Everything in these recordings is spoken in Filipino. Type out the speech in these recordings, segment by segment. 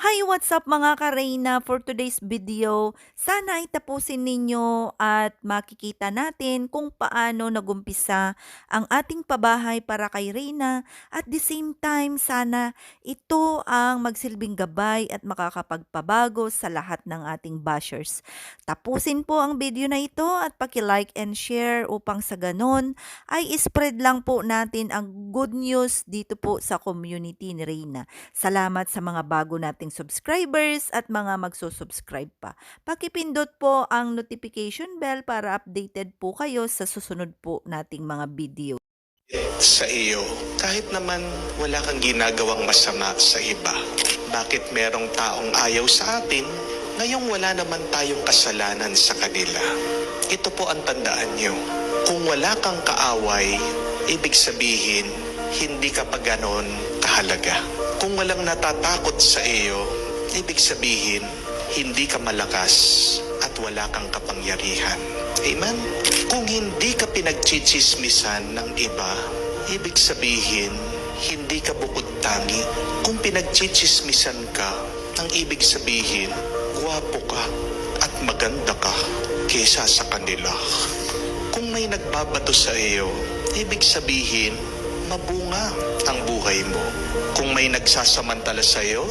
Hi, what's up mga ka-Reyna? For today's video, sana ay tapusin ninyo at makikita natin kung paano nagumpisa ang ating pabahay para kay Reyna. At the same time, sana ito ang magsilbing gabay at makakapagpabago sa lahat ng ating bashers. Tapusin po ang video na ito at paki-like and share upang sa ganun ay spread lang po natin ang good news dito po sa community ni Reyna. Salamat sa mga bago nating subscribers at mga magsusubscribe pa. Pakipindot po ang notification bell para updated po kayo sa susunod po nating mga video. Sa iyo, kahit naman wala kang ginagawang masama sa iba. Bakit merong taong ayaw sa atin, ngayong wala naman tayong kasalanan sa kanila? Ito po ang tandaan nyo. Kung wala kang kaaway, ibig sabihin, hindi ka pa ganon kahalaga. Kung walang natatakot sa iyo, ibig sabihin, hindi ka malakas at wala kang kapangyarihan. Amen? Kung hindi ka pinagchichismisan ng iba, ibig sabihin, hindi ka bukod tangi. Kung pinagchichismisan ka, ang ibig sabihin, gwapo ka at maganda ka kesa sa kanila. Kung may nagbabato sa iyo, ibig sabihin, mabunga ang buhay mo. Kung may nagsasamantala sa iyo,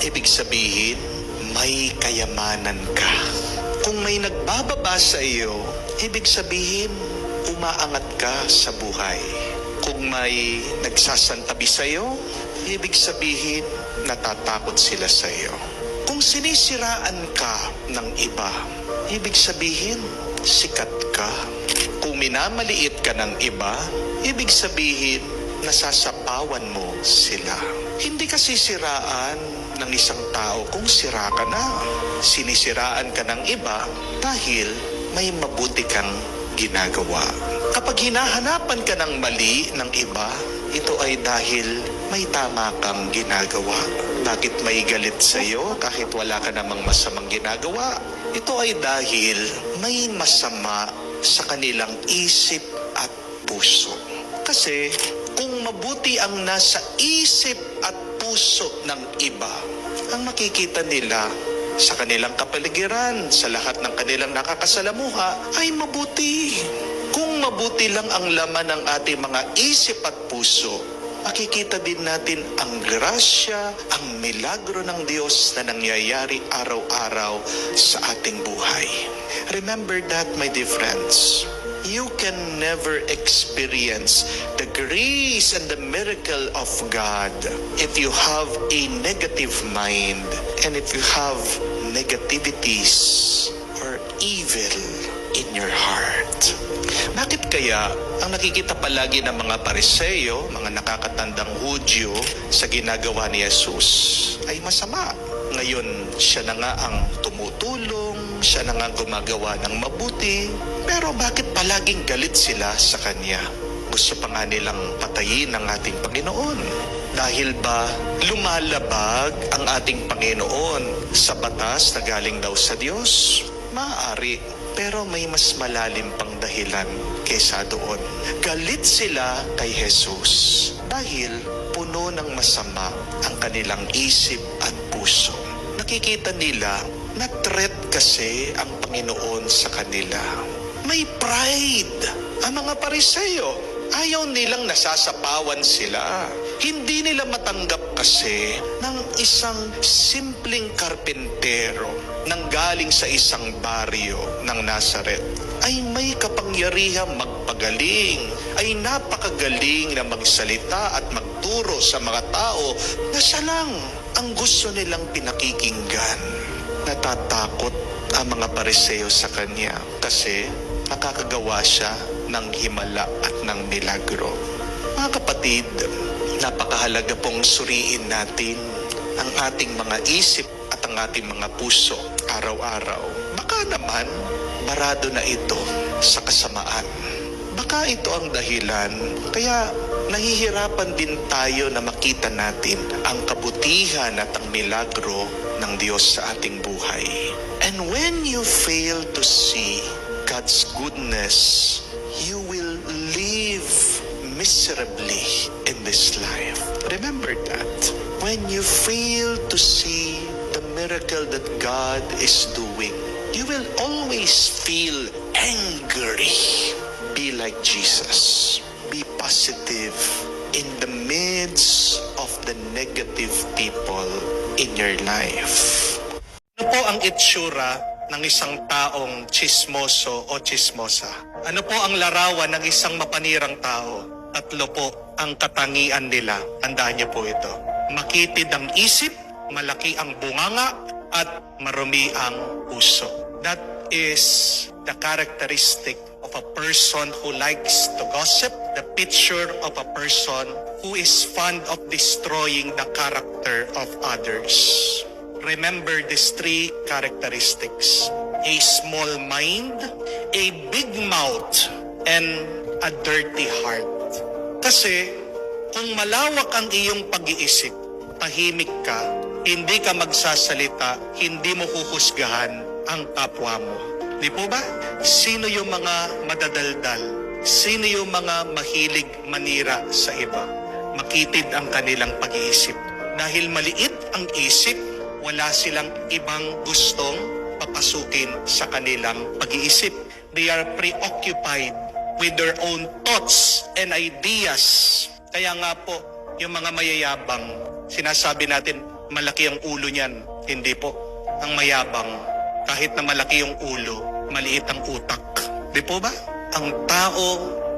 ibig sabihin, may kayamanan ka. Kung may nagbababa sa iyo, ibig sabihin, umaangat ka sa buhay. Kung may nagsasantabi sa iyo, ibig sabihin, natatakot sila sa iyo. Kung sinisiraan ka ng iba, ibig sabihin, sikat ka. Kung minamaliit ka ng iba, ibig sabihin, nasasapawan mo sila. Hindi ka sisiraan ng isang tao kung sira ka na. Sinisiraan ka ng iba dahil may mabuti kang ginagawa. Kapag hinahanapan ka ng mali ng iba, ito ay dahil may tama kang ginagawa. Bakit may galit sa iyo kahit wala ka namang masamang ginagawa? Ito ay dahil may masama sa kanilang isip at puso. Kasi kung mabuti ang nasa isip at puso ng iba, ang makikita nila sa kanilang kapaligiran, sa lahat ng kanilang nakakasalamuha, ay mabuti. Kung mabuti lang ang laman ng ating mga isip at puso, makikita din natin ang grasya, ang milagro ng Diyos na nangyayari araw-araw sa ating buhay. Remember that, my dear friends. You can never experience the grace and the miracle of God if you have a negative mind and if you have negativities or evil in your heart. Bakit kaya ang nakikita palagi ng mga Pariseo, mga nakakatandang Hudyo sa ginagawa ni Jesus ay masama? Ngayon, siya na nga ang tumutulong, siya na nga gumagawa ng mabuti, pero bakit palaging galit sila sa Kanya? Gusto pa nga nilang patayin ang ating Panginoon. Dahil ba lumalabag ang ating Panginoon sa batas na galing daw sa Diyos? Maaari, pero may mas malalim pang dahilan kaysa doon. Galit sila kay Jesus dahil puno ng masama ang kanilang isip at puso. Nakikita nila na threat kasi ang Panginoon sa kanila. May pride ang mga Pariseo. Ayaw nilang nasasapawan sila. Hindi nila matanggap kasi ng isang simpleng karpentero nang galing sa isang baryo ng Nazaret ay may kapangyarihang magpagaling, ay napakagaling na magsalita at magturo sa mga tao na siya lang ang gusto nilang pinakikinggan. Natatakot ang mga Pariseo sa kanya kasi nakakagawa siya ng himala at ng milagro. Mga kapatid, napakahalaga pong suriin natin ang ating mga isip at ang ating mga puso araw-araw. Baka naman, barado na ito sa kasamaan. Baka ito ang dahilan, kaya nahihirapan din tayo na makita natin ang kabutihan at ang milagro ng Diyos sa ating buhay. And when you fail to see God's goodness, you will live miserably in this life. Remember that. When you fail to see miracle that God is doing, you will always feel angry. Be like Jesus. Be positive in the midst of the negative people in your life. Ano po ang itsura ng isang taong chismoso o chismosa? Ano po ang larawan ng isang mapanirang tao? Tatlo po ang katangian nila. Tandaan niyo po ito. Makitid ang isip, malaki ang bunganga, at marumi ang puso. That is the characteristic of a person who likes to gossip, the picture of a person who is fond of destroying the character of others. Remember these three characteristics: a small mind, a big mouth, and a dirty heart. Kasi kung malawak ang iyong pag-iisip, tahimik ka, hindi ka magsasalita, hindi mo huhusgahan ang kapwa mo. Di po ba? Sino yung mga madadaldal? Sino yung mga mahilig manira sa iba? Makitid ang kanilang pag-iisip. Dahil maliit ang isip, wala silang ibang gustong papasukin sa kanilang pag-iisip. They are preoccupied with their own thoughts and ideas. Kaya nga po, yung mga mayayabang, sinasabi natin, malaki ang ulo niyan. Hindi po. Ang mayabang, kahit na malaki yung ulo, maliit ang utak. Di po ba? Ang tao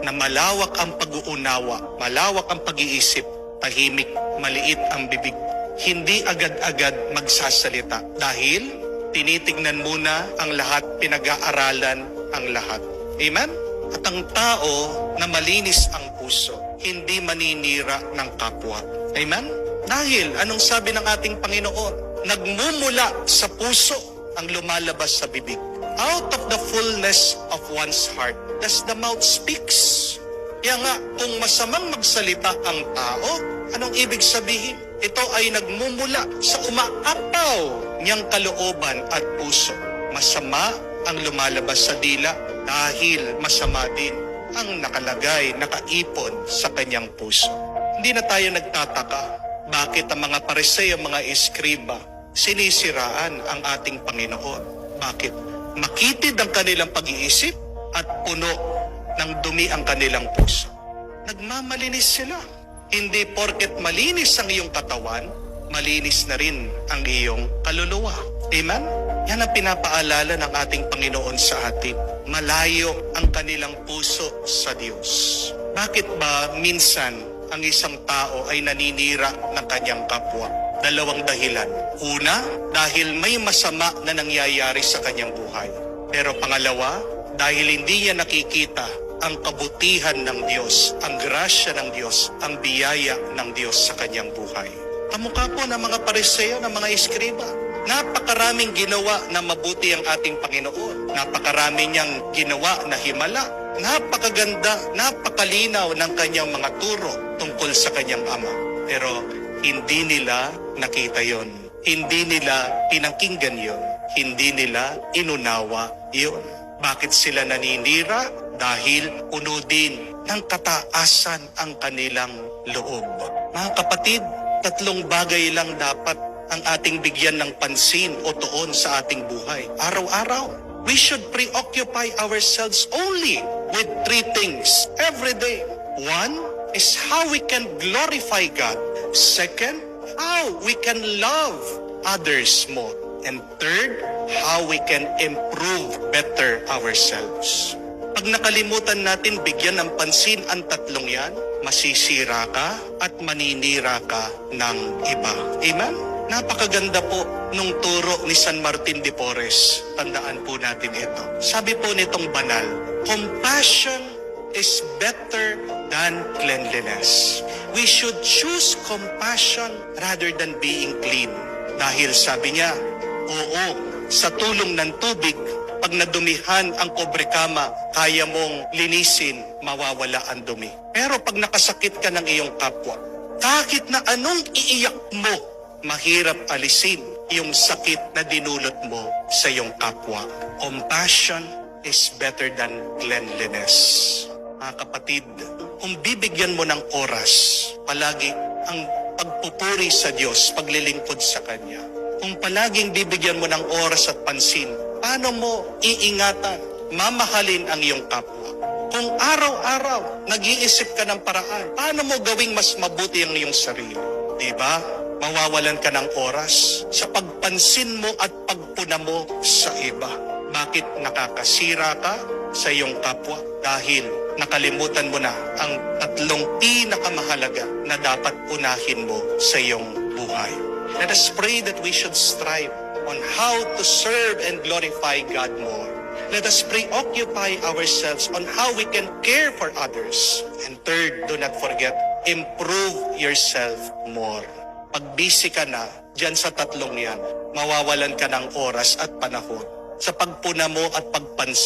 na malawak ang pag-uunawa, malawak ang pag-iisip, tahimik, maliit ang bibig, hindi agad-agad magsasalita dahil tinitignan muna ang lahat, pinag-aaralan ang lahat. Amen? At ang tao na malinis ang puso, hindi maninira ng kapwa. Amen? Dahil, anong sabi ng ating Panginoon? Nagmumula sa puso ang lumalabas sa bibig. Out of the fullness of one's heart, does the mouth speaks. Kaya nga, kung masamang magsalita ang tao, anong ibig sabihin? Ito ay nagmumula sa umaapaw niyang kalooban at puso. Masama ang lumalabas sa dila dahil masama din ang nakalagay, nakaipon sa kanyang puso. Hindi na tayo nagtataka bakit ang mga Pariseo, mga eskriba, sinisiraan ang ating Panginoon. Bakit? Makitid ang kanilang pag-iisip at puno ng dumi ang kanilang puso. Nagmamalinis sila. Hindi porket malinis ang iyong katawan, malinis na rin ang iyong kaluluwa. Amen? Yan ang pinapaalala ng ating Panginoon sa atin. Malayo ang kanilang puso sa Diyos. Bakit ba minsan ang isang tao ay naninira ng kanyang kapwa? Dalawang dahilan. Una, dahil may masama na nangyayari sa kanyang buhay. Pero pangalawa, dahil hindi niya nakikita ang kabutihan ng Diyos, ang grasya ng Diyos, ang biyaya ng Diyos sa kanyang buhay. Kamukha po ng mga Pariseo, ng mga eskriba. Napakaraming ginawa na mabuti ang ating Panginoon. Napakarami niyang ginawa na himala. Napakaganda, napakalinaw ng kanyang mga turo tungkol sa kanyang Ama. Pero hindi nila nakita yon. Hindi nila pinakinggan yon. Hindi nila inunawa yon. Bakit sila naninira? Dahil puno din ng kataasan ang kanilang loob. Mga kapatid, tatlong bagay lang dapat ang ating bigyan ng pansin o tuon sa ating buhay. Araw-araw, we should preoccupy ourselves only with three things every day. One is how we can glorify God. Second, how we can love others more. And third, how we can improve better ourselves. Pag nakalimutan natin bigyan ng pansin ang tatlong yan, masisira ka at maninira ka ng iba. Amen? Napakaganda po nung turo ni San Martin de Porres. Tandaan po natin ito. Sabi po nitong banal, compassion is better than cleanliness. We should choose compassion rather than being clean. Dahil sabi niya, oo, sa tulong ng tubig, pag nadumihan ang kobrekama, kaya mong linisin, mawawala ang dumi. Pero pag nakasakit ka ng iyong kapwa, kahit na anong iiyak mo, mahirap alisin yung sakit na dinulot mo sa iyong kapwa. Compassion is better than cleanliness. Mga kapatid, kung bibigyan mo ng oras, palagi ang pagpupuri sa Diyos, paglilingkod sa Kanya, Kung palaging bibigyan mo ng oras at pansin, paano mo iingatan, mamahalin ang iyong kapwa? Kung araw-araw nag-iisip ka ng paraan, paano mo gawing mas mabuti ang iyong sarili? Diba? Mawawalan ka ng oras sa pagpansin mo at pagpuna mo sa iba. Bakit nakakasira ka sa iyong kapwa? Dahil nakalimutan mo na ang tatlong pinakamahalaga na dapat unahin mo sa iyong buhay. Let us pray that we should strive on how to serve and glorify God more. Let us preoccupy ourselves on how we can care for others. And third, do not forget, improve yourself more. Pag busy ka na, dyan sa tatlong yan, mawawalan ka ng oras at panahon sa pagpuna mo at pagpansin